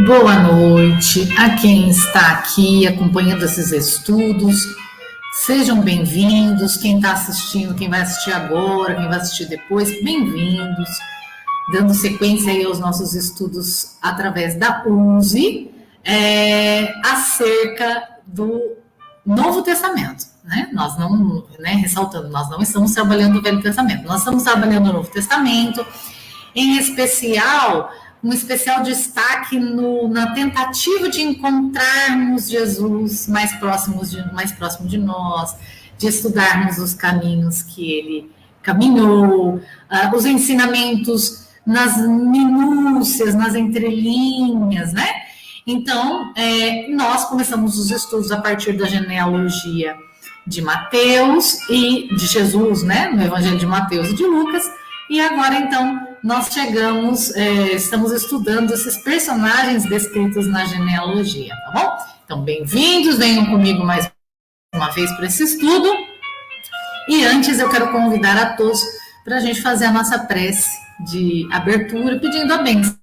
Boa noite a quem está aqui acompanhando esses estudos. Sejam bem-vindos. Quem está assistindo, quem vai assistir agora, quem vai assistir depois, bem-vindos. Dando sequência aí aos nossos estudos através da USE, acerca do Novo Testamento. Né? Nós não, ressaltando, nós não estamos trabalhando o Velho Testamento, nós estamos trabalhando o Novo Testamento, em especial, um especial destaque na tentativa de encontrarmos Jesus mais próximo de nós, de estudarmos os caminhos que ele caminhou, os ensinamentos nas minúcias, nas entrelinhas, né? Então, nós começamos os estudos a partir da genealogia de Mateus e de Jesus, né? No Evangelho de Mateus e de Lucas. E agora, então, nós estamos estudando esses personagens descritos na genealogia, tá bom? Então, bem-vindos, venham comigo mais uma vez para esse estudo. E antes, eu quero convidar a todos para a gente fazer a nossa prece de abertura, pedindo a bênção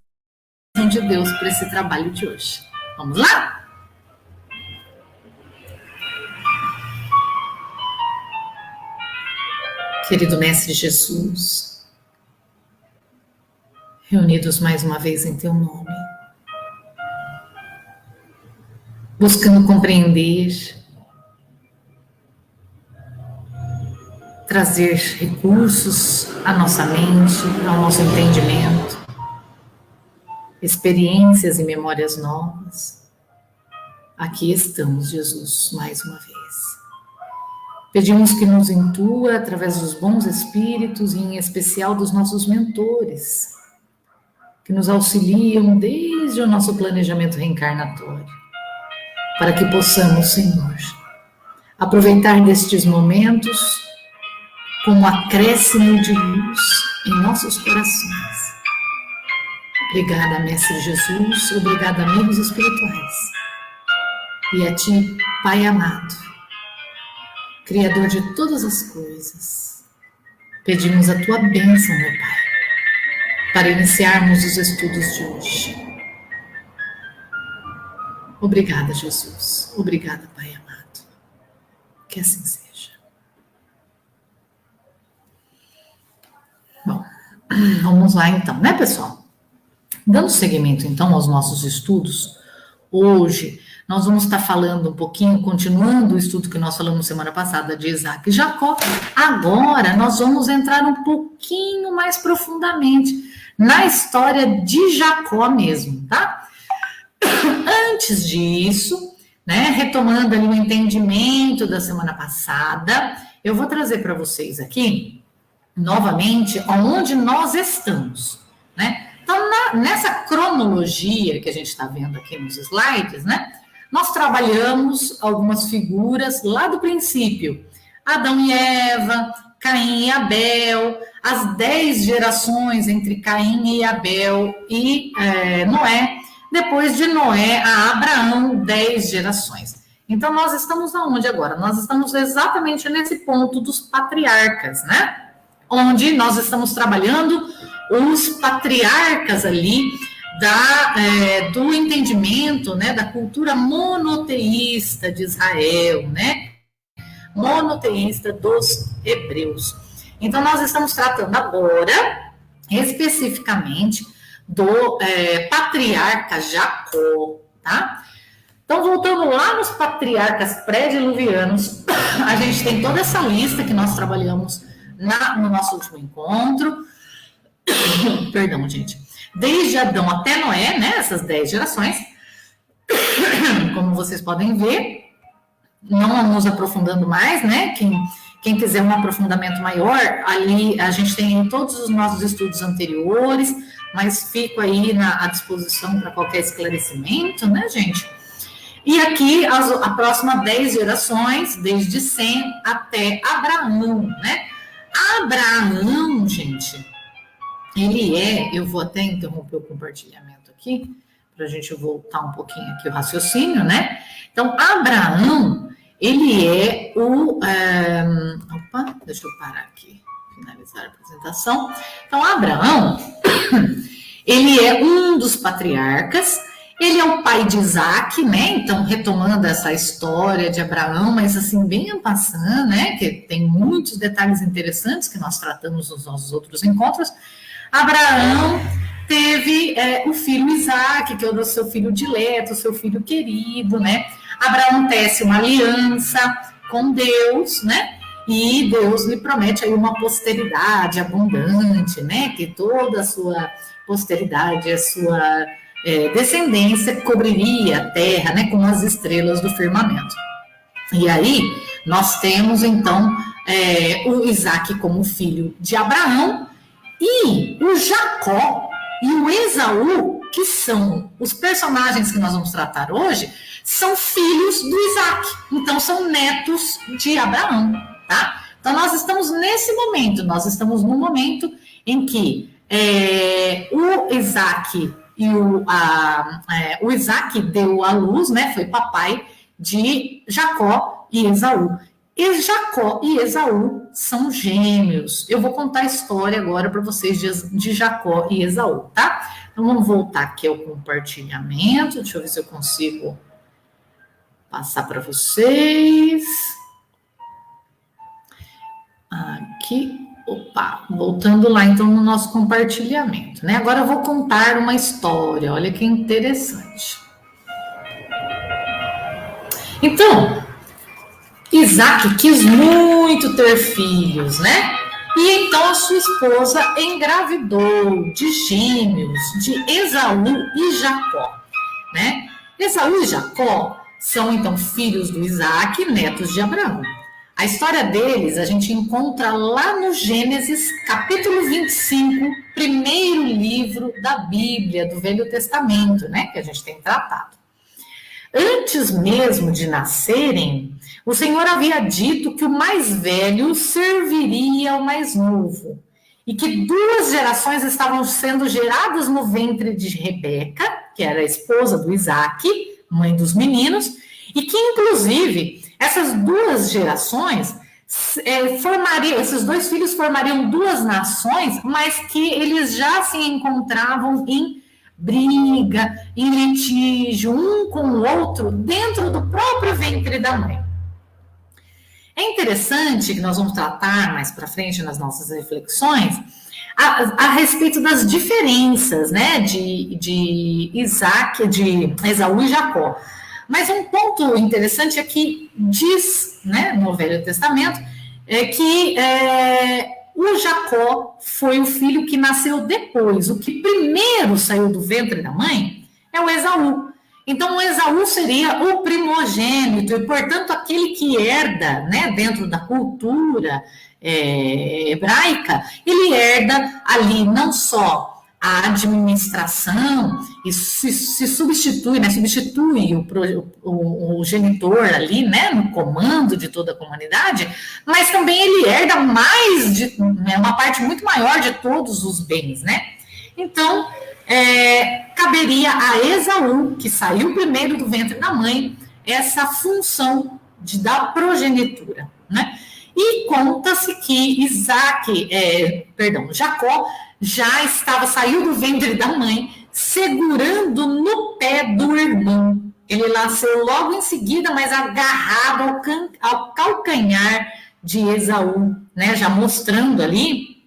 de Deus para esse trabalho de hoje. Vamos lá? Querido Mestre Jesus, reunidos mais uma vez em Teu nome, buscando compreender, trazer recursos à nossa mente, ao nosso entendimento, experiências e memórias novas. Aqui estamos, Jesus, mais uma vez. Pedimos que nos intua através dos bons espíritos e em especial dos nossos mentores, que nos auxiliam desde o nosso planejamento reencarnatório, para que possamos, Senhor, aproveitar destes momentos como acréscimo de luz em nossos corações. Obrigada, Mestre Jesus, obrigada, amigos espirituais. E a Ti, Pai amado, Criador de todas as coisas, pedimos a Tua bênção, meu Pai, para iniciarmos os estudos de hoje. Obrigada, Jesus. Obrigada, Pai amado. Que assim seja. Bom, vamos lá então, né, pessoal? Dando seguimento, então, aos nossos estudos, hoje nós vamos estar falando um pouquinho, continuando o estudo que nós falamos semana passada de Isaac e Jacó. Agora nós vamos entrar um pouquinho mais profundamente na história de Jacó mesmo, tá? Antes disso, né, retomando ali o entendimento da semana passada, eu vou trazer para vocês aqui, novamente, onde nós estamos, né? Então, nessa cronologia que a gente está vendo aqui nos slides, né? Nós trabalhamos algumas figuras lá do princípio. Adão e Eva, Caim e Abel, as 10 gerações entre Caim e Abel e Noé. Depois de Noé a Abraão, 10 gerações. Então, nós estamos aonde agora? Nós estamos exatamente nesse ponto dos patriarcas, né? Onde nós estamos trabalhando os patriarcas ali do entendimento, né, da cultura monoteísta de Israel, né, monoteísta dos hebreus. Então, nós estamos tratando agora, especificamente, do patriarca Jacó, tá? Então, voltando lá nos patriarcas pré-diluvianos, a gente tem toda essa lista que nós trabalhamos no nosso último encontro. Perdão, gente. Desde Adão até Noé, né? Essas 10 gerações. Como vocês podem ver, não nos aprofundando mais, né? Quem quiser um aprofundamento maior, ali a gente tem todos os nossos estudos anteriores, mas fico aí à disposição para qualquer esclarecimento, né, gente? E aqui a próxima 10 gerações, desde Sem até Abraão, né? Abraão, gente, eu vou até interromper o compartilhamento aqui, para a gente voltar um pouquinho aqui o raciocínio, né? Então, Abraão, ele é deixa eu parar aqui, finalizar a apresentação. Então, Abraão, ele é um dos patriarcas, Ele é o pai de Isaac, né? Então, retomando essa história de Abraão, mas assim, bem en passant, né? Que tem muitos detalhes interessantes que nós tratamos nos nossos outros encontros. Abraão teve o filho Isaac, que é o seu filho dileto, seu filho querido, né? Abraão tece uma aliança com Deus, né? E Deus lhe promete aí uma posteridade abundante, né? Que toda a sua posteridade, a sua descendência cobriria a terra, né? Como as estrelas do firmamento. E aí nós temos então o Isaac como filho de Abraão e o Jacó e o Esaú, que são os personagens que nós vamos tratar hoje, são filhos do Isaac, então são netos de Abraão, tá? Então nós estamos nesse momento, nós estamos no momento em que o Isaac e o Isaac deu à luz, né? Foi papai de Jacó e Esaú. E Jacó e Esaú são gêmeos. Eu vou contar a história agora para vocês de Jacó e Esaú, tá? Então vamos voltar aqui ao compartilhamento. Deixa eu ver se eu consigo passar para vocês. Aqui, opa, voltando lá então no nosso compartilhamento, né? Agora eu vou contar uma história, olha que interessante. Então, Isaac quis muito ter filhos, né? E então a sua esposa engravidou de gêmeos, de Esaú e Jacó, né? Esaú e Jacó são então filhos do Isaac, netos de Abraão. A história deles a gente encontra lá no Gênesis, capítulo 25, primeiro livro da Bíblia, do Velho Testamento, né? Que a gente tem tratado. Antes mesmo de nascerem, o Senhor havia dito que o mais velho serviria ao mais novo e que 2 gerações estavam sendo geradas no ventre de Rebeca, que era a esposa do Isaac, mãe dos meninos, e que, inclusive, essas 2 gerações esses 2 filhos formariam 2 nações, mas que eles já se encontravam em briga, em litígio, um com o outro, dentro do próprio ventre da mãe. É interessante que nós vamos tratar mais para frente nas nossas reflexões a respeito das diferenças, né, de Isaac, de Esaú e Jacó. Mas um ponto interessante é que diz, né, no Velho Testamento, que o Jacó foi o filho que nasceu depois. O que primeiro saiu do ventre da mãe é o Esaú. Então, o Esaú seria o primogênito e, portanto, aquele que herda, né, dentro da cultura hebraica, ele herda ali não só a administração e se substitui, né, substitui o genitor ali, né, no comando de toda a comunidade, mas também ele herda uma parte muito maior de todos os bens, né? Então, caberia a Esaú, que saiu primeiro do ventre da mãe, essa função da progenitura, né? E conta-se que Jacó já saiu do ventre da mãe, segurando no pé do irmão. Ele nasceu logo em seguida, mas agarrado ao calcanhar de Esaú, né? Já mostrando ali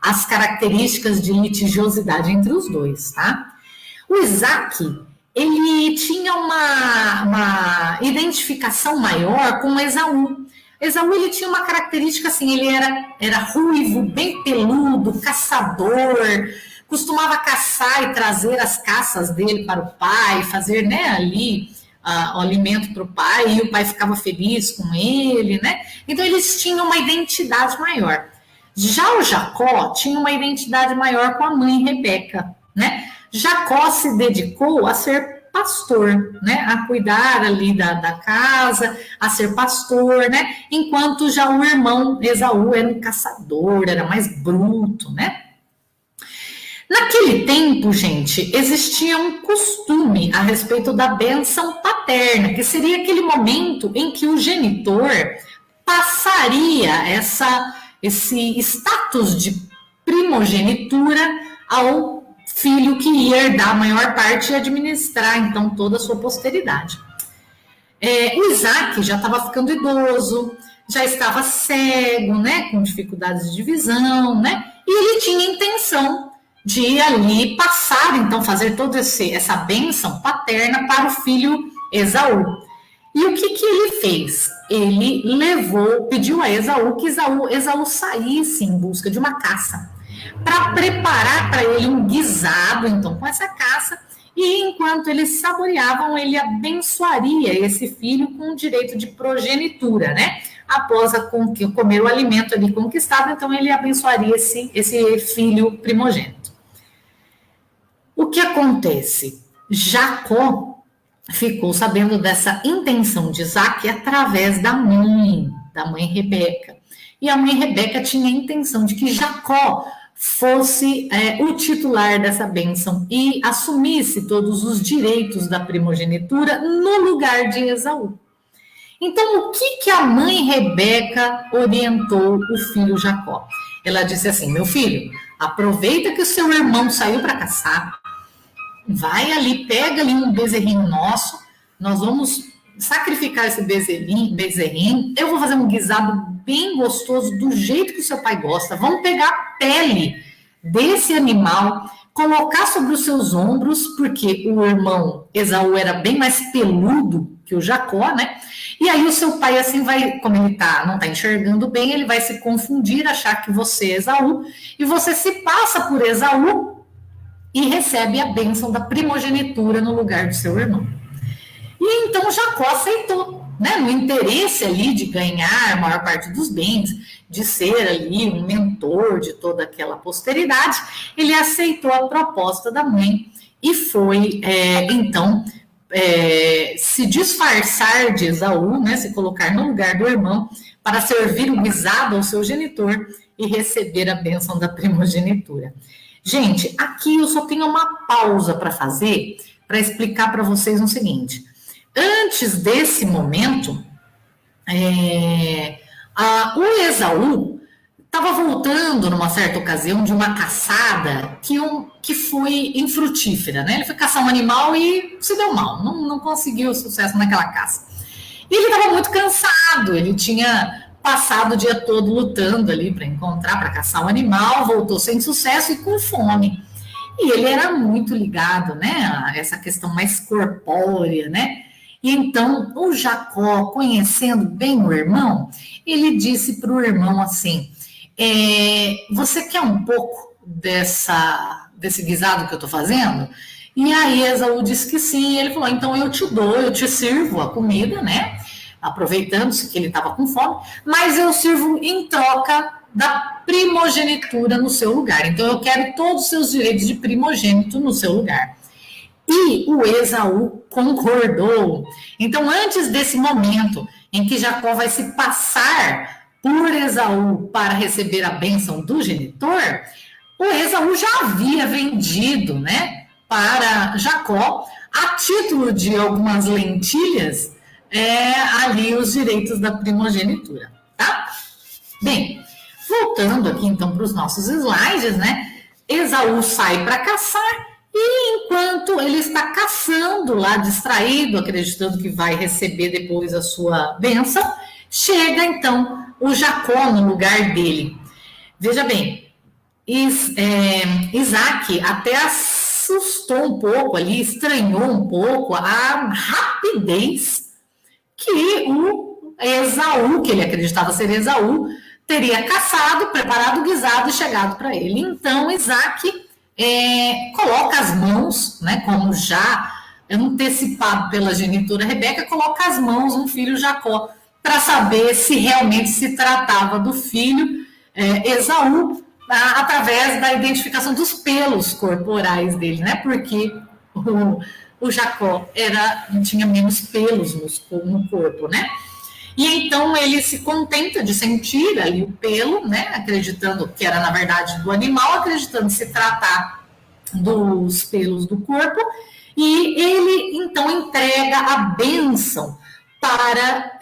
as características de litigiosidade entre os dois, tá? O Isaac, ele tinha uma identificação maior com Esaú. Esaú, ele tinha uma característica assim, ele era ruivo, bem peludo, caçador, costumava caçar e trazer as caças dele para o pai, fazer, né, ali o alimento para o pai, e o pai ficava feliz com ele, né? Então, eles tinham uma identidade maior. Já o Jacó tinha uma identidade maior com a mãe Rebeca, né? Jacó se dedicou a ser pastor, né, a cuidar ali da casa, a ser pastor, né, enquanto já o irmão Esaú era um caçador, era mais bruto, né. Naquele tempo, gente, existia um costume a respeito da bênção paterna, que seria aquele momento em que o genitor passaria esse status de primogenitura ao filho que ia herdar a maior parte e administrar, então, toda a sua posteridade. O Isaac já estava ficando idoso, já estava cego, né, com dificuldades de visão, né, e ele tinha intenção de ir ali passar, então, fazer toda essa bênção paterna para o filho Esaú. E o que ele fez? Ele pediu a Esaú que Esaú saísse em busca de uma caça, para preparar para ele um guisado, então, com essa caça, e enquanto eles saboreavam, ele abençoaria esse filho com o direito de progenitura, né? Após comer o alimento ali conquistado, então ele abençoaria esse filho primogênito. O que acontece? Jacó ficou sabendo dessa intenção de Isaac através da mãe Rebeca. E a mãe Rebeca tinha a intenção de que Jacó fosse o titular dessa bênção e assumisse todos os direitos da primogenitura no lugar de Esaú. Então, o que a mãe Rebeca orientou o filho Jacó? Ela disse assim: meu filho, aproveita que o seu irmão saiu para caçar, vai ali, pega ali um bezerrinho nosso, nós vamos sacrificar esse bezerrinho, eu vou fazer um guisado bem gostoso, do jeito que o seu pai gosta, vamos pegar a pele desse animal, colocar sobre os seus ombros, porque o irmão Esaú era bem mais peludo que o Jacó, né? E aí o seu pai assim vai, como ele não está enxergando bem, ele vai se confundir, achar que você é Esaú, e você se passa por Esaú e recebe a bênção da primogenitura no lugar do seu irmão. E então Jacó aceitou, né, no interesse ali de ganhar a maior parte dos bens, de ser ali um mentor de toda aquela posteridade, ele aceitou a proposta da mãe e foi, então, se disfarçar de Esaú, né, se colocar no lugar do irmão, para servir o guisado ao seu genitor e receber a bênção da primogenitura. Gente, aqui eu só tenho uma pausa para fazer, para explicar para vocês o seguinte. Antes desse momento, o Esaú estava voltando numa certa ocasião de uma caçada que foi infrutífera, né? Ele foi caçar um animal e se deu mal, não conseguiu sucesso naquela caça. E ele estava muito cansado, ele tinha passado o dia todo lutando ali para caçar um animal, voltou sem sucesso e com fome. E ele era muito ligado, né, a essa questão mais corpórea, né? E então, o Jacó, conhecendo bem o irmão, ele disse para o irmão assim: você quer um pouco desse guisado que eu estou fazendo? E aí Esaú disse que sim, ele falou: então eu te sirvo a comida, né? Aproveitando-se que ele estava com fome, mas eu sirvo em troca da primogenitura no seu lugar. Então eu quero todos os seus direitos de primogênito no seu lugar. E o Esaú concordou. Então, antes desse momento em que Jacó vai se passar por Esaú para receber a bênção do genitor, o Esaú já havia vendido, né, para Jacó, a título de algumas lentilhas, ali os direitos da primogenitura, tá? Bem, voltando aqui então para os nossos slides, né? Esaú sai para caçar. E enquanto ele está caçando lá, distraído, acreditando que vai receber depois a sua bênção, chega então o Jacó no lugar dele. Veja bem, Isaac até assustou um pouco ali, estranhou um pouco a rapidez que o Esaú, que ele acreditava ser Esaú, teria caçado, preparado o guisado e chegado para ele. Então Isaac coloca as mãos, né, como já antecipado pela genitora Rebeca, coloca as mãos no filho Jacó para saber se realmente se tratava do filho Esaú, através da identificação dos pelos corporais dele, né, porque o Jacó tinha menos pelos no corpo, né? E então ele se contenta de sentir ali o pelo, né, acreditando que era na verdade do animal, acreditando se tratar dos pelos do corpo, e ele então entrega a bênção para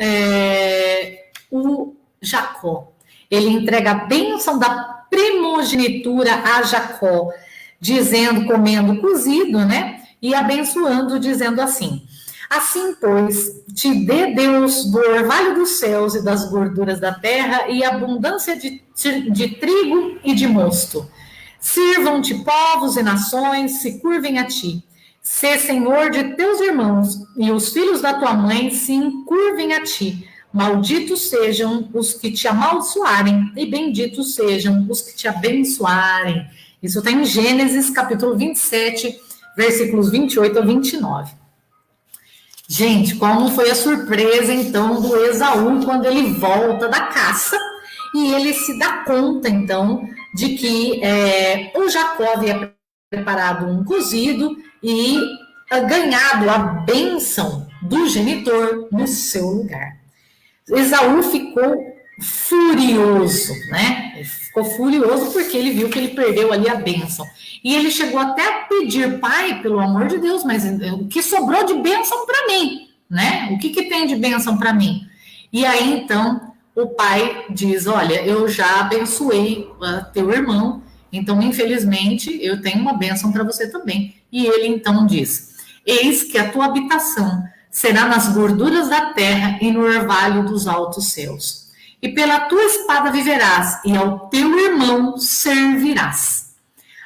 o Jacó. Ele entrega a bênção da primogenitura a Jacó, dizendo, comendo cozido, né? E abençoando, dizendo assim: assim, pois, te dê Deus do orvalho dos céus e das gorduras da terra e abundância de trigo e de mosto. Sirvam-te povos e nações, se curvem a ti. Sê senhor de teus irmãos, e os filhos da tua mãe se encurvem a ti. Malditos sejam os que te amaldiçoarem, e benditos sejam os que te abençoarem. Isso está em Gênesis, capítulo 27, versículos 28 a 29. Gente, qual não foi a surpresa, então, do Esaú quando ele volta da caça e ele se dá conta, então, de que o Jacó havia preparado um cozido e ganhado a bênção do genitor no seu lugar. Esaú ficou furioso, né? Ele ficou furioso porque ele viu que ele perdeu ali a bênção. E ele chegou até a pedir: pai, pelo amor de Deus, mas o que sobrou de bênção para mim, né? O que tem de bênção para mim? E aí, então, o pai diz: olha, eu já abençoei teu irmão, então, infelizmente, eu tenho uma bênção para você também. E ele, então, diz: eis que a tua habitação será nas gorduras da terra e no orvalho dos altos céus. E pela tua espada viverás, e ao teu irmão servirás.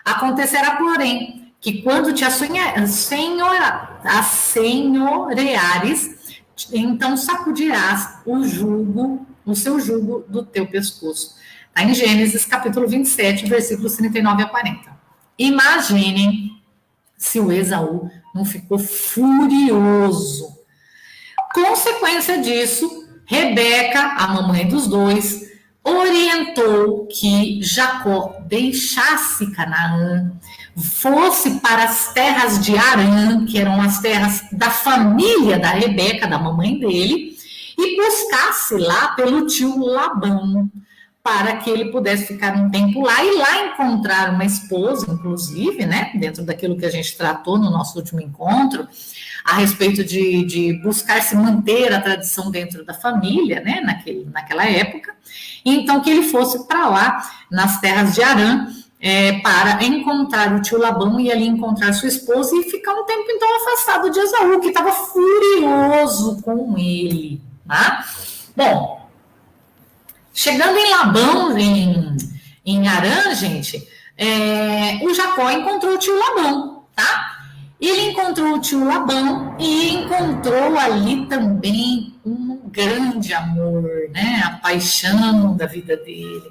Acontecerá, porém, que quando te assenhoreares, então sacudirás o seu jugo do teu pescoço. Está em Gênesis, capítulo 27, versículos 39 a 40. Imaginem se o Esaú não ficou furioso. Consequência disso, Rebeca, a mamãe dos dois, orientou que Jacó deixasse Canaã, fosse para as terras de Harã, que eram as terras da família da Rebeca, da mamãe dele, e buscasse lá pelo tio Labão, para que ele pudesse ficar um tempo lá e lá encontrar uma esposa, inclusive, né, dentro daquilo que a gente tratou no nosso último encontro, a respeito de buscar se manter a tradição dentro da família, né, naquela época. E então que ele fosse para lá, nas terras de Harã, para encontrar o tio Labão e ali encontrar sua esposa e ficar um tempo então afastado de Esaú, que estava furioso com ele, tá? Bom, chegando em Labão, em Harã, gente, o Jacó encontrou o tio Labão, tá? Ele encontrou o tio Labão e encontrou ali também um grande amor, né? A paixão da vida dele.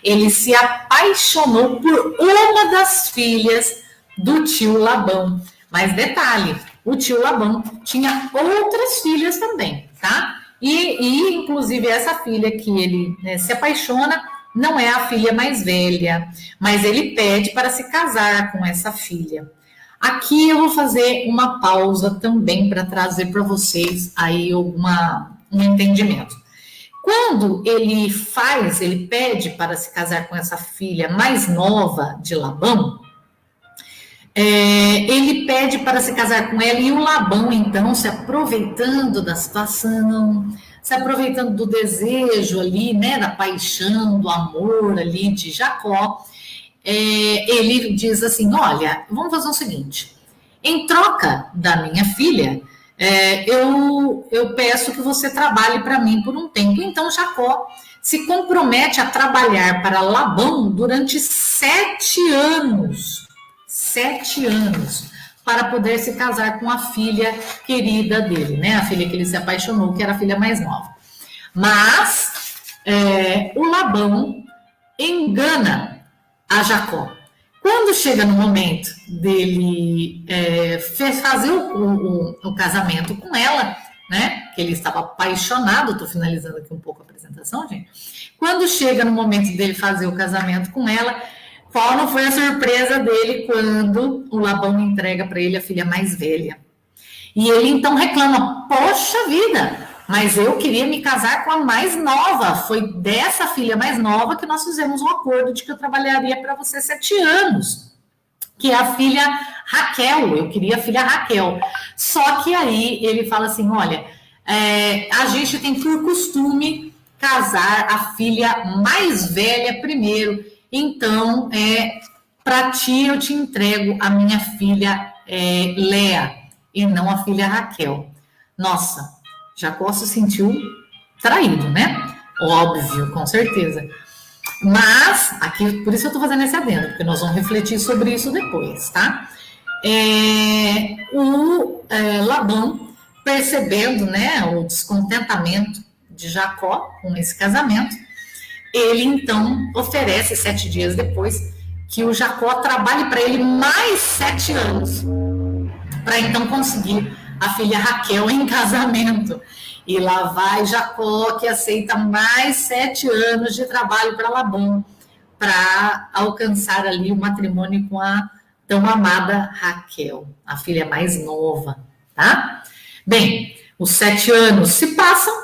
Ele se apaixonou por uma das filhas do tio Labão. Mas detalhe, o tio Labão tinha outras filhas também, tá? E inclusive essa filha que ele se apaixona não é a filha mais velha, mas ele pede para se casar com essa filha. Aqui eu vou fazer uma pausa também para trazer para vocês aí um entendimento. Quando ele pede para se casar com essa filha mais nova de Labão, ele pede para se casar com ela e o Labão, então, se aproveitando da situação, se aproveitando do desejo ali, né, da paixão, do amor ali de Jacó, ele diz assim: olha, vamos fazer o seguinte, em troca da minha filha, eu peço que você trabalhe para mim por um tempo. Então Jacó se compromete a trabalhar para Labão durante 7 anos, para poder se casar com a filha querida dele, né? A filha que ele se apaixonou, que era a filha mais nova. Mas o Labão engana a Jacó. Quando chega no momento dele fazer o casamento com ela, né? Que ele estava apaixonado, estou finalizando aqui um pouco a apresentação, gente. Quando chega no momento dele fazer o casamento com ela, qual não foi a surpresa dele quando o Labão entrega para ele a filha mais velha? E ele então reclama: poxa vida, mas eu queria me casar com a mais nova. Foi dessa filha mais nova que nós fizemos um acordo de que eu trabalharia para você 7 anos, que é a filha Raquel. Eu queria a filha Raquel. Só que aí ele fala assim: olha, a gente tem por costume casar a filha mais velha primeiro. Então, para ti eu te entrego a minha filha Léa, e não a filha Raquel. Nossa, Jacó se sentiu traído, né? Óbvio, com certeza. Mas, aqui, por isso eu estou fazendo esse adendo, porque nós vamos refletir sobre isso depois, tá? Labão, percebendo, né, o descontentamento de Jacó com esse casamento, ele então oferece 7 dias depois que o Jacó trabalhe para ele mais 7 anos, para então conseguir a filha Raquel em casamento. E lá vai Jacó, que aceita mais 7 anos de trabalho para Labão, para alcançar ali o matrimônio com a tão amada Raquel, a filha mais nova, tá? Bem, os 7 anos se passam,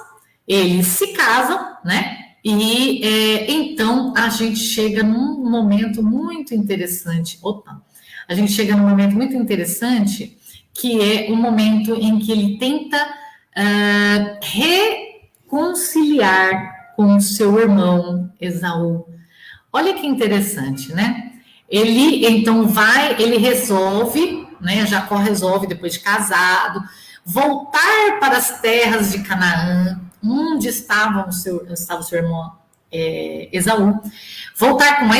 eles se casam, né? E então a gente chega num momento muito interessante. A gente chega num momento muito interessante, que é o momento em que ele tenta reconciliar com o seu irmão Esaú. Olha que interessante, né? Ele então ele resolve, né? Jacó resolve, depois de casado, voltar para as terras de Canaã, onde estava o seu irmão Esaú, voltar com a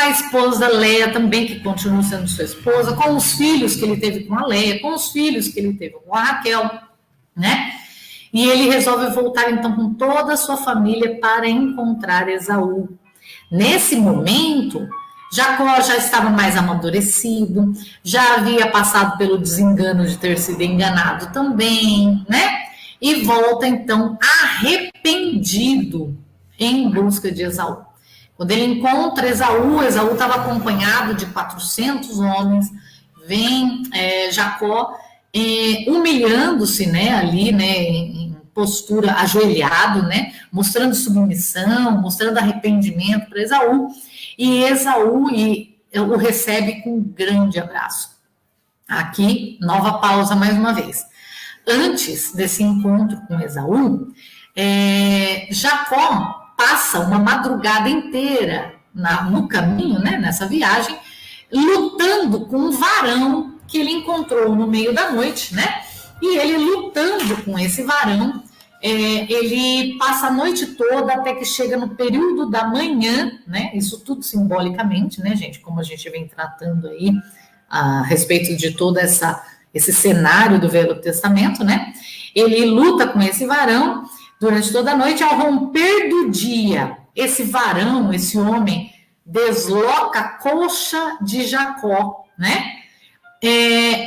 esposa Léa também, que continua sendo sua esposa, com os filhos que ele teve com a Léa, com os filhos que ele teve com a Raquel, né? E ele resolve voltar então com toda a sua família para encontrar Esaú. Nesse momento, Jacó já estava mais amadurecido, já havia passado pelo desengano de ter sido enganado também, né? E volta então arrependido em busca de Esaú. Quando ele encontra Esaú estava acompanhado de 400 homens, vem Jacó humilhando-se, né, ali, né, em postura ajoelhado, né, mostrando submissão, mostrando arrependimento para Esaú, e Esaú o recebe com um grande abraço. Aqui, nova pausa mais uma vez. Antes desse encontro com Esaú, Jacó passa uma madrugada inteira no caminho, né, nessa viagem, lutando com um varão que ele encontrou no meio da noite, né? E ele lutando com esse varão, ele passa a noite toda até que chega no período da manhã, né? Isso tudo simbolicamente, né, gente? Como a gente vem tratando aí a respeito de todo esse cenário do Velho Testamento, né? Ele luta com esse varão durante toda a noite. Ao romper do dia, esse varão, esse homem, desloca a coxa de Jacó, né?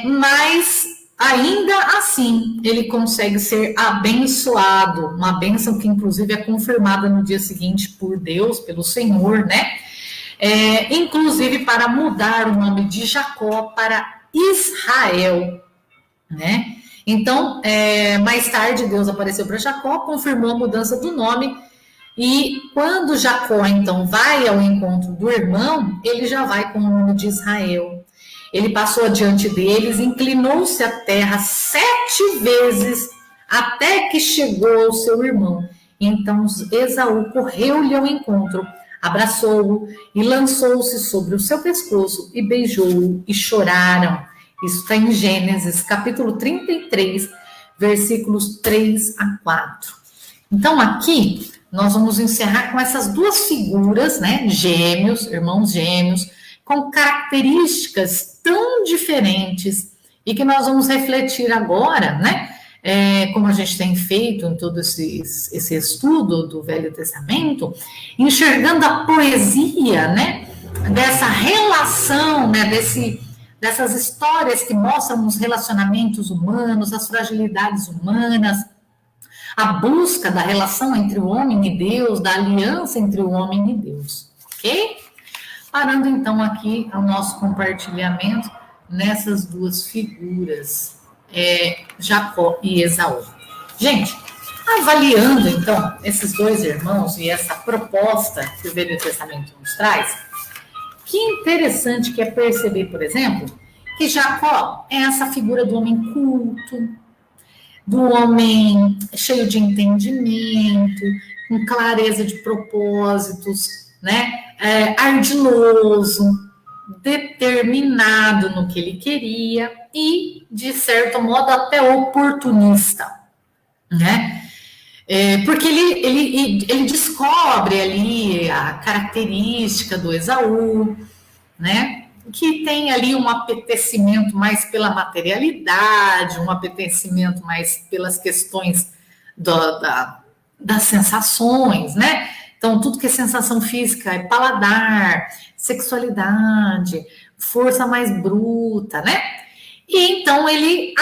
Mas ainda assim ele consegue ser abençoado, uma bênção que inclusive é confirmada no dia seguinte por Deus, pelo Senhor, né? Inclusive para mudar o nome de Jacó para Israel, né? Então, mais tarde Deus apareceu para Jacó, confirmou a mudança do nome, e quando Jacó então vai ao encontro do irmão, ele já vai com o nome de Israel. Ele passou adiante deles, inclinou-se à terra 7 vezes, até que chegou ao seu irmão. Então Esaú correu-lhe ao encontro, abraçou-o e lançou-se sobre o seu pescoço e beijou-o, e choraram. Isso está em Gênesis, capítulo 33, versículos 3 a 4. Então, aqui, nós vamos encerrar com essas duas figuras, né? Gêmeos, irmãos gêmeos, com características tão diferentes, e que nós vamos refletir agora, né? Como a gente tem feito em todo esse estudo do Velho Testamento, enxergando a poesia, né? Dessa relação, né? Dessas histórias que mostram os relacionamentos humanos, as fragilidades humanas, a busca da relação entre o homem e Deus, da aliança entre o homem e Deus, ok? Parando então aqui o nosso compartilhamento nessas duas figuras, Jacó e Esaú. Gente, avaliando então esses dois irmãos e essa proposta que o Velho Testamento nos traz, que interessante que é perceber, por exemplo, que Jacó é essa figura do homem culto, do homem cheio de entendimento, com clareza de propósitos, né? ardiloso, determinado no que ele queria e, de certo modo, até oportunista, né? Porque ele descobre ali a característica do Esaú, né? Que tem ali um apetecimento mais pela materialidade, um apetecimento mais pelas questões das sensações, né? Então, tudo que é sensação física é paladar, sexualidade, força mais bruta, né? E então ele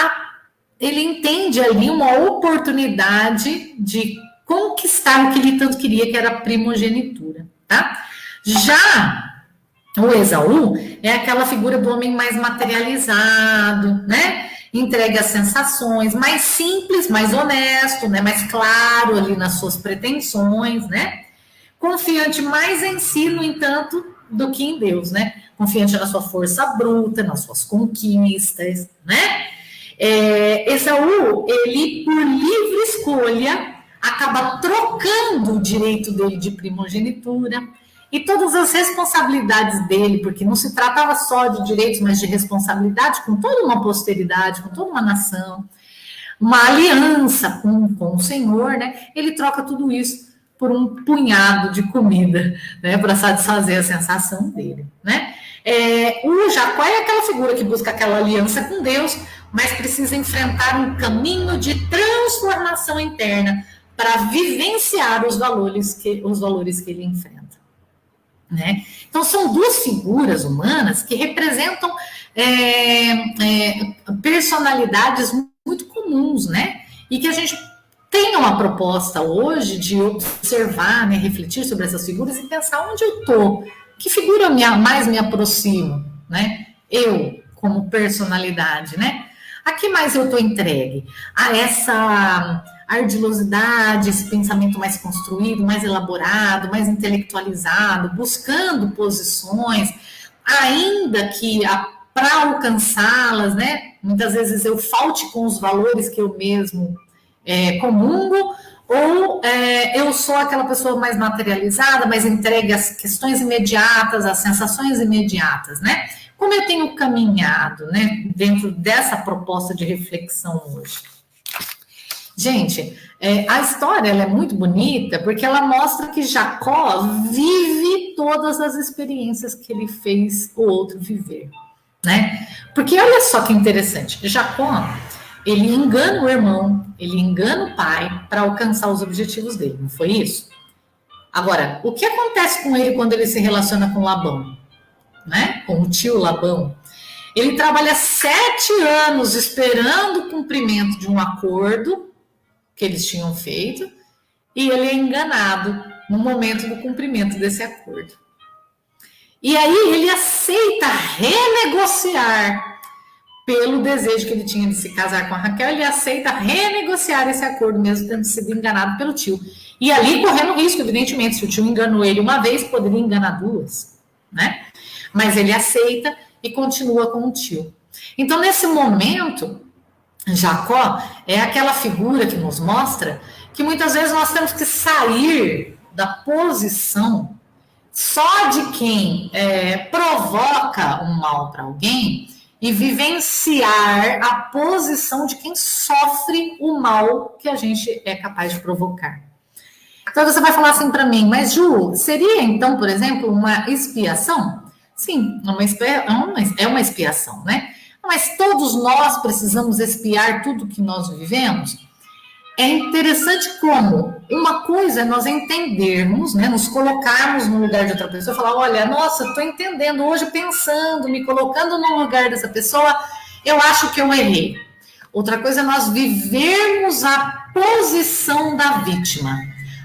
entende ali uma oportunidade de conquistar o que ele tanto queria, que era a primogenitura, tá? Já o Esaú é aquela figura do homem mais materializado, né? Entregue às sensações, mais simples, mais honesto, né? Mais claro ali nas suas pretensões, né? Confiante mais em si, no entanto, do que em Deus, né? Confiante na sua força bruta, nas suas conquistas, né? Esaú, ele, por livre escolha, acaba trocando o direito dele de primogenitura e todas as responsabilidades dele, porque não se tratava só de direitos, mas de responsabilidade com toda uma posteridade, com toda uma nação, uma aliança com o Senhor, né? Ele troca tudo isso por um punhado de comida, né? Para satisfazer a sensação dele, né? O Jacó é aquela figura que busca aquela aliança com Deus, mas precisa enfrentar um caminho de transformação interna para vivenciar os valores que ele enfrenta, né? Então, são duas figuras humanas que representam personalidades muito comuns, né? E que a gente tem uma proposta hoje de observar, né, refletir sobre essas figuras e pensar onde eu estou, que figura mais me aproximo, né? Eu, como personalidade, né? A que mais eu estou entregue? A essa ardilosidade, esse pensamento mais construído, mais elaborado, mais intelectualizado, buscando posições, ainda que para alcançá-las, né? Muitas vezes eu falte com os valores que eu mesmo comungo, ou eu sou aquela pessoa mais materializada, mais entregue às questões imediatas, às sensações imediatas, né? Como eu tenho caminhado, né, dentro dessa proposta de reflexão hoje? Gente, a história ela é muito bonita porque ela mostra que Jacó vive todas as experiências que ele fez o outro viver, né? Porque olha só que interessante, Jacó, ele engana o irmão, ele engana o pai para alcançar os objetivos dele, não foi isso? Agora, o que acontece com ele quando ele se relaciona com Labão, né? Com o tio Labão? Ele trabalha 7 anos esperando o cumprimento de um acordo que eles tinham feito e ele é enganado no momento do cumprimento desse acordo. E aí ele aceita renegociar pelo desejo que ele tinha de se casar com a Raquel, ele aceita renegociar esse acordo, mesmo tendo sido enganado pelo tio. E ali correndo risco, evidentemente, se o tio enganou ele uma vez, poderia enganar 2, né? Mas ele aceita e continua com o tio. Então, nesse momento, Jacó é aquela figura que nos mostra que muitas vezes nós temos que sair da posição só de quem provoca um mal para alguém e vivenciar a posição de quem sofre o mal que a gente é capaz de provocar. Então você vai falar assim para mim, mas Ju, seria então, por exemplo, uma expiação? Sim, é uma expiação, né? Mas todos nós precisamos expiar tudo que nós vivemos? É interessante como uma coisa é nós entendermos, né, nos colocarmos no lugar de outra pessoa e falar, olha, nossa, estou entendendo hoje, pensando, me colocando no lugar dessa pessoa, eu acho que eu errei. Outra coisa é nós vivermos a posição da vítima,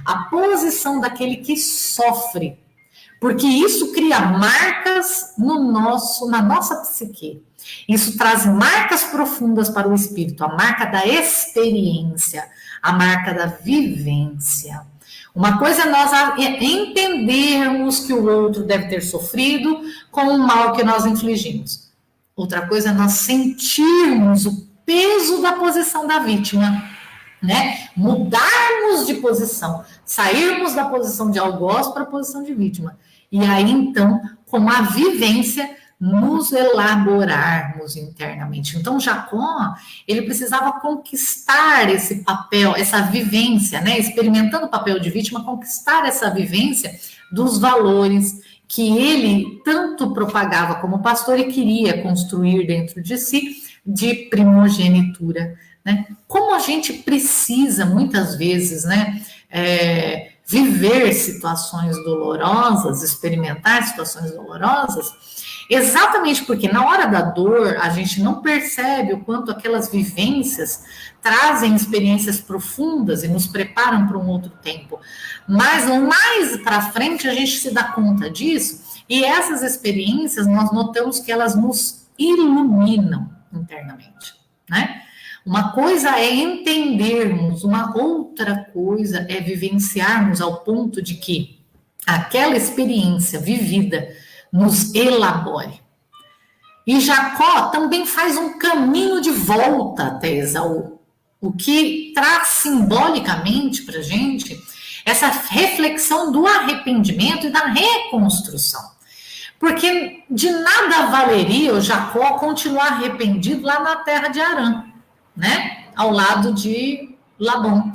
a posição daquele que sofre, porque isso cria marcas na nossa psique. Isso traz marcas profundas para o espírito, a marca da experiência, a marca da vivência. Uma coisa é nós entendermos que o outro deve ter sofrido com o mal que nós infligimos. Outra coisa é nós sentirmos o peso da posição da vítima, né? Mudarmos de posição, sairmos da posição de algoz para a posição de vítima. E aí, então, com a vivência, nos elaborarmos internamente. Então, Jacó, ele precisava conquistar esse papel, essa vivência, né? Experimentando o papel de vítima, conquistar essa vivência dos valores que ele tanto propagava como pastor e queria construir dentro de si, de primogenitura, né? Como a gente precisa, muitas vezes, né? Viver situações dolorosas, experimentar situações dolorosas, exatamente porque na hora da dor a gente não percebe o quanto aquelas vivências trazem experiências profundas e nos preparam para um outro tempo. Mas mais para frente a gente se dá conta disso e essas experiências nós notamos que elas nos iluminam internamente, né? Uma coisa é entendermos, uma outra coisa é vivenciarmos ao ponto de que aquela experiência vivida nos elabore. E Jacó também faz um caminho de volta até Esaú, o que traz simbolicamente para a gente essa reflexão do arrependimento e da reconstrução. Porque de nada valeria o Jacó continuar arrependido lá na terra de Harã, né? Ao lado de Labão.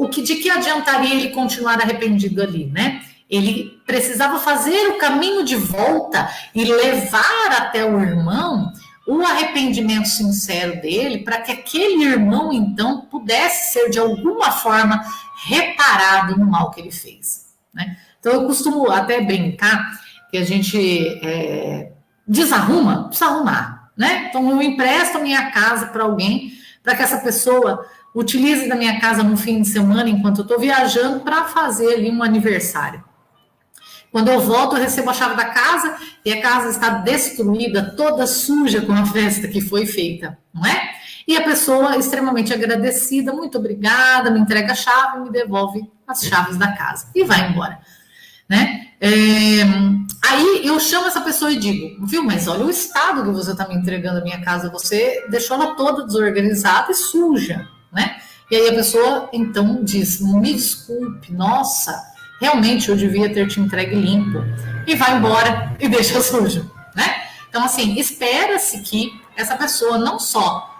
De que adiantaria ele continuar arrependido ali, né? Ele precisava fazer o caminho de volta e levar até o irmão o arrependimento sincero dele, para que aquele irmão, então, pudesse ser, de alguma forma, reparado no mal que ele fez, né? Então, eu costumo até brincar que a gente desarruma, precisa arrumar, né? Então, eu empresto a minha casa para alguém, para que essa pessoa utilize da minha casa no fim de semana, enquanto eu estou viajando, para fazer ali um aniversário. Quando eu volto, eu recebo a chave da casa e a casa está destruída, toda suja com a festa que foi feita, não é? E a pessoa, extremamente agradecida, muito obrigada, me entrega a chave e me devolve as chaves da casa e vai embora, né? Aí eu chamo essa pessoa e digo, viu, mas olha o estado que você está me entregando a minha casa, você deixou ela toda desorganizada e suja, né? E aí a pessoa, então, diz, me desculpe, nossa, realmente eu devia ter te entregue limpo, e vai embora e deixa sujo, né? Então, assim, espera-se que essa pessoa não só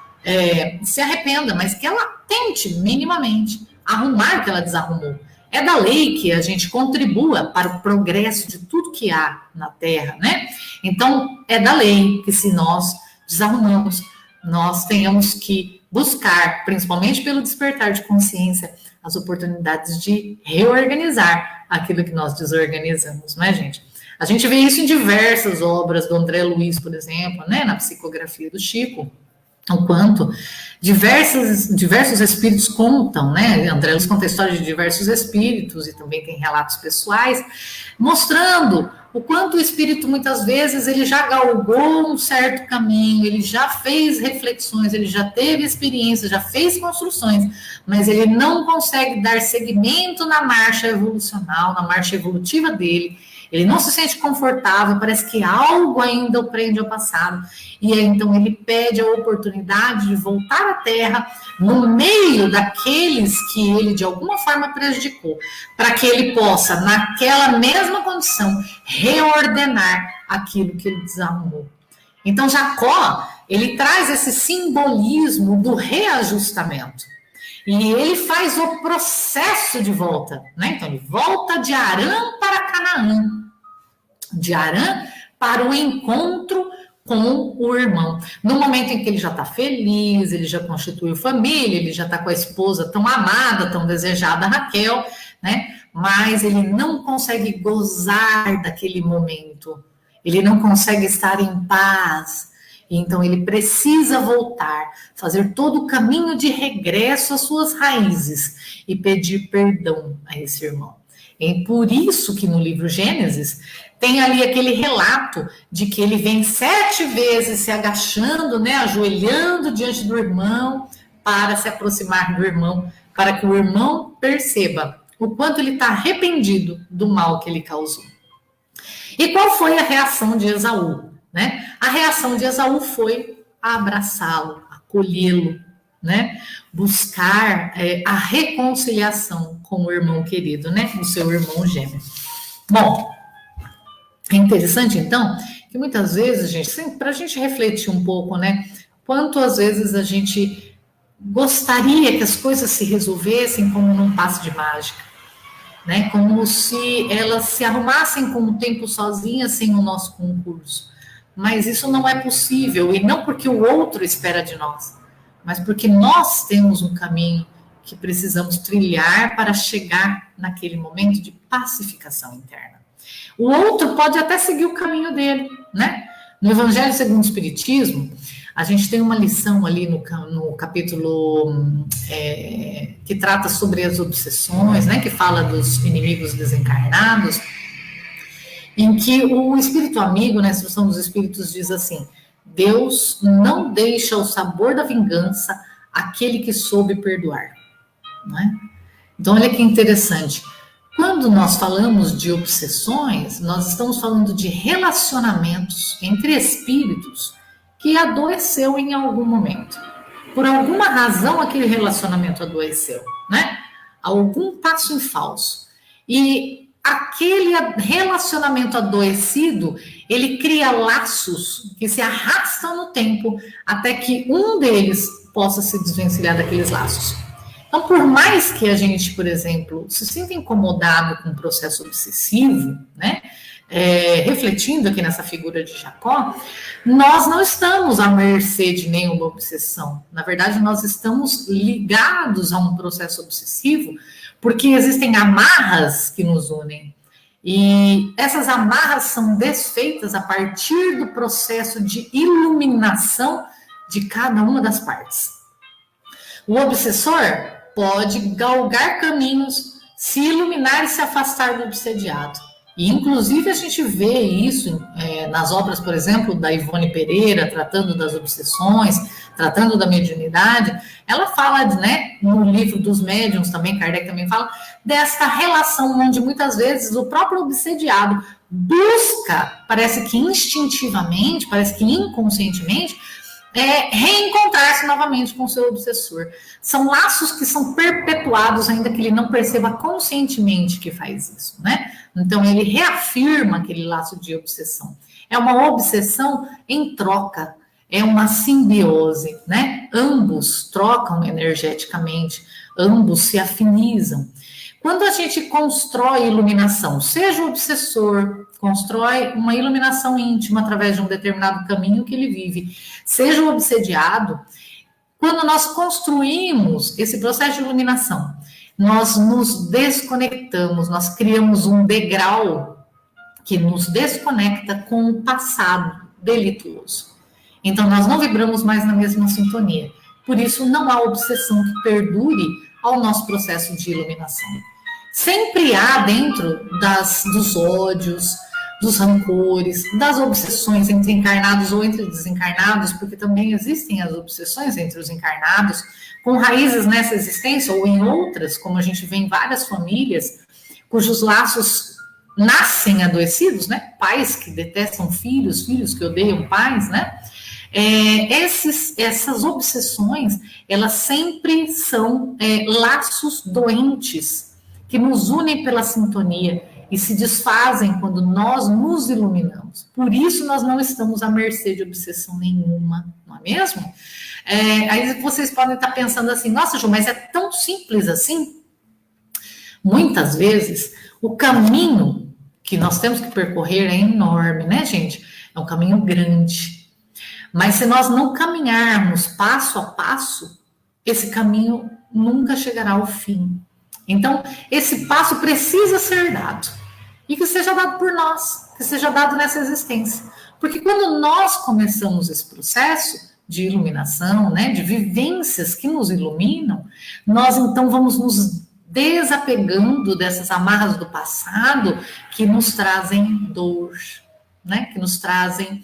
se arrependa, mas que ela tente minimamente arrumar o que ela desarrumou. É da lei que a gente contribua para o progresso de tudo que há na Terra, né? Então, é da lei que se nós desarrumamos, nós tenhamos que buscar, principalmente pelo despertar de consciência, as oportunidades de reorganizar aquilo que nós desorganizamos, né, gente? A gente vê isso em diversas obras do André Luiz, por exemplo, né, na psicografia do Chico, o quanto diversos espíritos contam, né? André Luiz conta a história de diversos espíritos e também tem relatos pessoais, mostrando o quanto o espírito, muitas vezes, ele já galgou um certo caminho, ele já fez reflexões, ele já teve experiências, já fez construções, mas ele não consegue dar seguimento na marcha evolucional, na marcha evolutiva dele. Ele não se sente confortável, parece que algo ainda o prende ao passado. E aí, então, ele pede a oportunidade de voltar à Terra no meio daqueles que ele, de alguma forma, prejudicou, para que ele possa, naquela mesma condição, reordenar aquilo que ele desarrumou. Então, Jacó, ele traz esse simbolismo do reajustamento. E ele faz o processo de volta, né? Então, ele volta de Harã para Canaã, de Harã para o encontro com o irmão. No momento em que ele já está feliz, ele já constituiu família, ele já está com a esposa tão amada, tão desejada, Raquel, né? Mas ele não consegue gozar daquele momento, ele não consegue estar em paz. Então, ele precisa voltar, fazer todo o caminho de regresso às suas raízes e pedir perdão a esse irmão. É por isso que no livro Gênesis tem ali aquele relato de que ele vem 7 vezes se agachando, né, ajoelhando diante do irmão para se aproximar do irmão, para que o irmão perceba o quanto ele está arrependido do mal que ele causou. E qual foi a reação de Esaú? Né? A reação de Esaú foi abraçá-lo, acolhê-lo, né? Buscar a reconciliação com o irmão querido, né? O seu irmão gêmeo. Bom, É interessante, então, que muitas vezes, gente, para a gente refletir um pouco, né? Quanto às vezes a gente gostaria que as coisas se resolvessem como num passe de mágica, né? Como se elas se arrumassem com o tempo sozinhas sem o nosso concurso. Mas isso não é possível, e não porque o outro espera de nós, mas porque nós temos um caminho que precisamos trilhar para chegar naquele momento de pacificação interna. O outro pode até seguir o caminho dele, né? No Evangelho segundo o Espiritismo, a gente tem uma lição ali no capítulo que trata sobre as obsessões, né? Que fala dos inimigos desencarnados, em que o espírito amigo, na instrução dos espíritos, diz assim: Deus não deixa o sabor da vingança àquele que soube perdoar, né? Então, olha que interessante. Quando nós falamos de obsessões, nós estamos falando de relacionamentos entre espíritos que adoeceu em algum momento. Por alguma razão, aquele relacionamento adoeceu, né? Algum passo em falso. E aquele relacionamento adoecido, ele cria laços que se arrastam no tempo até que um deles possa se desvencilhar daqueles laços. Então, por mais que a gente, por exemplo, se sinta incomodado com o processo obsessivo, né? Refletindo aqui nessa figura de Jacó, nós não estamos à mercê de nenhuma obsessão. Na verdade, nós estamos ligados a um processo obsessivo porque existem amarras que nos unem. E essas amarras são desfeitas a partir do processo de iluminação de cada uma das partes. O obsessor pode galgar caminhos, se iluminar e se afastar do obsediado. E, inclusive, a gente vê isso nas obras, por exemplo, da Ivone Pereira, tratando das obsessões, tratando da mediunidade. Ela fala, né, no livro dos médiuns também, Kardec também fala, desta relação onde, muitas vezes, o próprio obsediado busca, parece que instintivamente, parece que inconscientemente, reencontrar-se novamente com o seu obsessor. São laços que são perpetuados, ainda que ele não perceba conscientemente que faz isso, né? Então, ele reafirma aquele laço de obsessão. É uma obsessão em troca, é uma simbiose, né? Ambos trocam energeticamente, ambos se afinizam. Quando a gente constrói iluminação, seja o obsessor, constrói uma iluminação íntima através de um determinado caminho que ele vive, seja o obsediado, quando nós construímos esse processo de iluminação, nós nos desconectamos, nós criamos um degrau que nos desconecta com o passado delituoso. Então, nós não vibramos mais na mesma sintonia. Por isso, não há obsessão que perdure ao nosso processo de iluminação. Sempre há dentro dos ódios, dos rancores, das obsessões entre encarnados ou entre desencarnados, porque também existem as obsessões entre os encarnados, com raízes nessa existência ou em outras, como a gente vê em várias famílias, cujos laços nascem adoecidos, né? Pais que detestam filhos, filhos que odeiam pais, né? Essas obsessões, elas sempre são laços doentes, que nos unem pela sintonia e se desfazem quando nós nos iluminamos. Por isso nós não estamos à mercê de obsessão nenhuma, não é mesmo? Aí vocês podem estar pensando assim, nossa, Ju, mas é tão simples assim? Muitas vezes, o caminho que nós temos que percorrer é enorme, né, gente? É um caminho grande. Mas se nós não caminharmos passo a passo, esse caminho nunca chegará ao fim. Então, esse passo precisa ser dado. E que seja dado por nós, que seja dado nessa existência. Porque quando nós começamos esse processo de iluminação, né, de vivências que nos iluminam, nós então vamos nos desapegando dessas amarras do passado que nos trazem dor, né, que nos trazem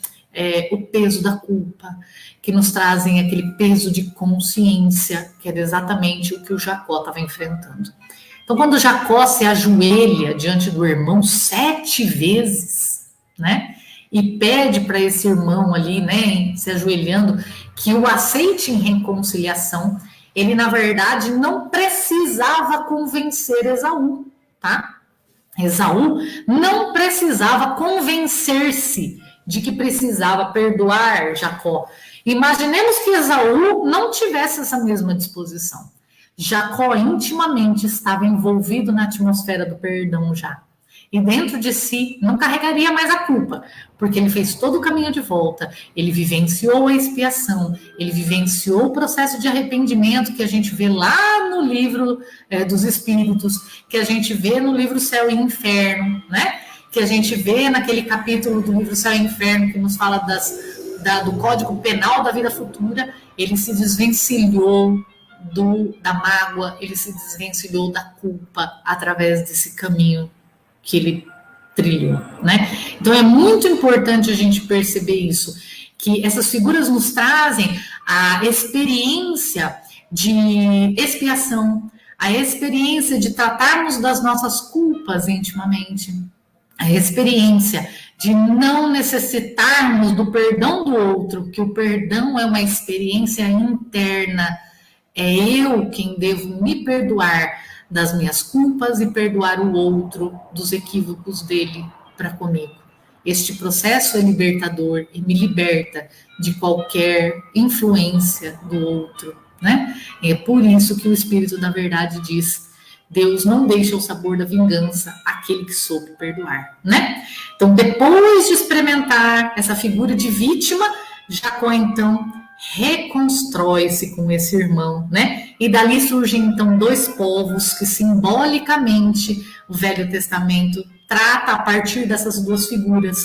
o peso da culpa, que nos trazem aquele peso de consciência, que era exatamente o que o Jacó estava enfrentando. Então, quando Jacó se ajoelha diante do irmão 7 vezes, né, e pede para esse irmão ali, né, se ajoelhando, que o aceite em reconciliação, ele, na verdade, não precisava convencer Esaú, tá? Esaú não precisava convencer-se de que precisava perdoar Jacó. Imaginemos que Esaú não tivesse essa mesma disposição. Jacó intimamente estava envolvido na atmosfera do perdão já. E dentro de si não carregaria mais a culpa, porque ele fez todo o caminho de volta, ele vivenciou a expiação, ele vivenciou o processo de arrependimento que a gente vê lá no livro dos Espíritos, que a gente vê no livro Céu e Inferno, né? Que a gente vê naquele capítulo do livro Céu e Inferno que nos fala do Código Penal da Vida Futura. Ele se desvencilhou da mágoa, ele se desvencilhou da culpa através desse caminho que ele trilhou, né? Então é muito importante a gente perceber isso, que essas figuras nos trazem a experiência de expiação, a experiência de tratarmos das nossas culpas intimamente, a experiência de não necessitarmos do perdão do outro, que o perdão é uma experiência interna, é eu quem devo me perdoar das minhas culpas e perdoar o outro dos equívocos dele para comigo. Este processo é libertador e me liberta de qualquer influência do outro, né? É por isso que o Espírito da Verdade diz: Deus não deixa o sabor da vingança àquele que soube perdoar, né? Então, depois de experimentar essa figura de vítima, Jacó, então, reconstrói-se com esse irmão, né? E dali surgem, então, dois povos que, simbolicamente, o Velho Testamento trata a partir dessas duas figuras,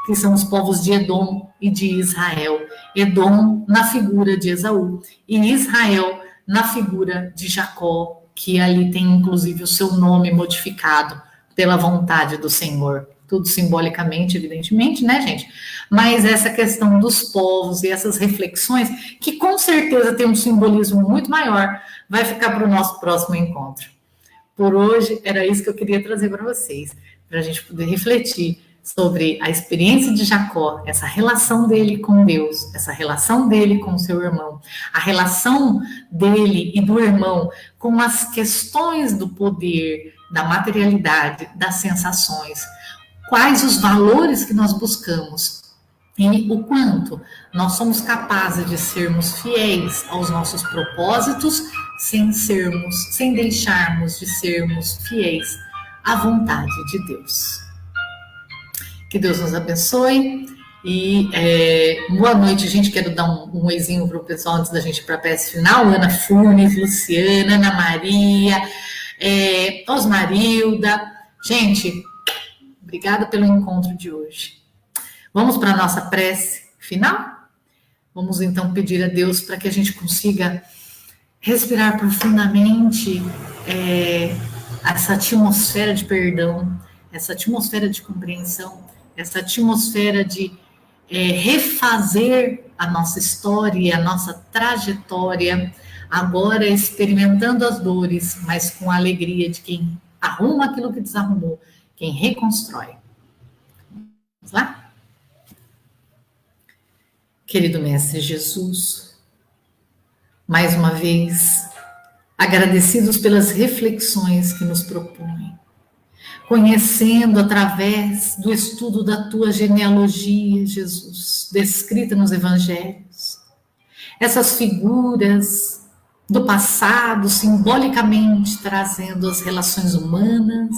que são os povos de Edom e de Israel. Edom na figura de Esaú e Israel na figura de Jacó, que ali tem, inclusive, o seu nome modificado pela vontade do Senhor. Tudo simbolicamente, evidentemente, né, gente? Mas essa questão dos povos e essas reflexões, que com certeza tem um simbolismo muito maior, vai ficar para o nosso próximo encontro. Por hoje, era isso que eu queria trazer para vocês, para a gente poder refletir sobre a experiência de Jacó, essa relação dele com Deus, essa relação dele com o seu irmão, a relação dele e do irmão com as questões do poder, da materialidade, das sensações, quais os valores que nós buscamos e o quanto nós somos capazes de sermos fiéis aos nossos propósitos sem deixarmos de sermos fiéis à vontade de Deus. Que Deus nos abençoe e boa noite, gente. Quero dar um oizinho para o pessoal antes da gente ir para a peça final. Ana Furnes, Luciana, Ana Maria, Osmarilda. Gente, obrigada pelo encontro de hoje. Vamos para a nossa prece final? Vamos então pedir a Deus para que a gente consiga respirar profundamente essa atmosfera de perdão, essa atmosfera de compreensão, essa atmosfera de refazer a nossa história, a nossa trajetória, agora experimentando as dores, mas com a alegria de quem arruma aquilo que desarrumou, quem reconstrói. Vamos lá? Querido Mestre Jesus, mais uma vez, agradecidos pelas reflexões que nos propõe, conhecendo através do estudo da tua genealogia, Jesus, descrita nos evangelhos, essas figuras do passado, simbolicamente trazendo as relações humanas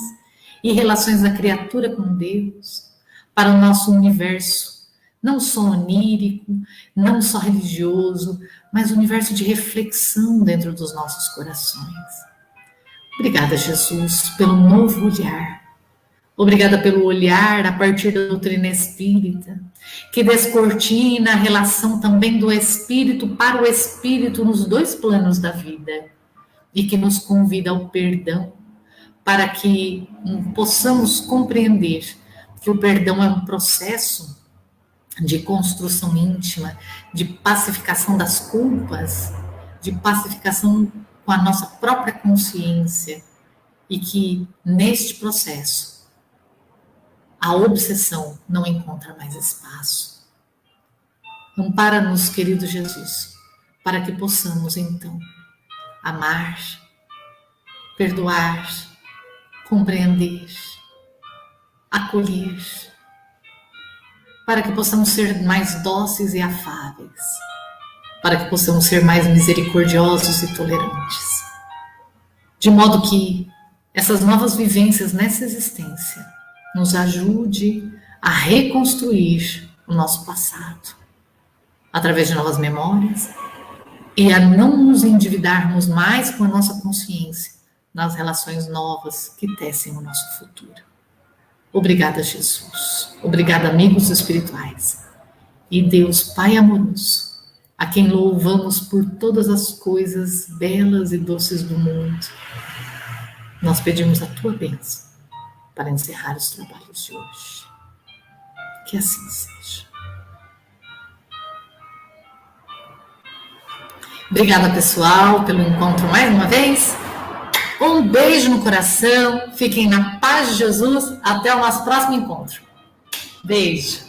e relações da criatura com Deus para o nosso universo, não só onírico, não só religioso, mas universo de reflexão dentro dos nossos corações. Obrigada, Jesus, pelo novo olhar. Obrigada pelo olhar a partir da doutrina espírita, que descortina a relação também do espírito para o espírito nos dois planos da vida e que nos convida ao perdão, para que possamos compreender que o perdão é um processo de construção íntima, de pacificação das culpas, de pacificação com a nossa própria consciência, e que neste processo a obsessão não encontra mais espaço. Ampara-nos, querido Jesus, para que possamos então amar, perdoar, compreender acolher, para que possamos ser mais dóceis e afáveis, para que possamos ser mais misericordiosos e tolerantes, de modo que essas novas vivências nessa existência nos ajude a reconstruir o nosso passado, através de novas memórias, e a não nos endividarmos mais com a nossa consciência nas relações novas que tecem o nosso futuro. Obrigada, Jesus. Obrigada, amigos espirituais. E Deus, Pai amoroso, a quem louvamos por todas as coisas belas e doces do mundo, nós pedimos a tua bênção para encerrar os trabalhos de hoje. Que assim seja. Obrigada, pessoal, pelo encontro mais uma vez. Um beijo no coração. Fiquem na paz de Jesus. Até o nosso próximo encontro. Beijo.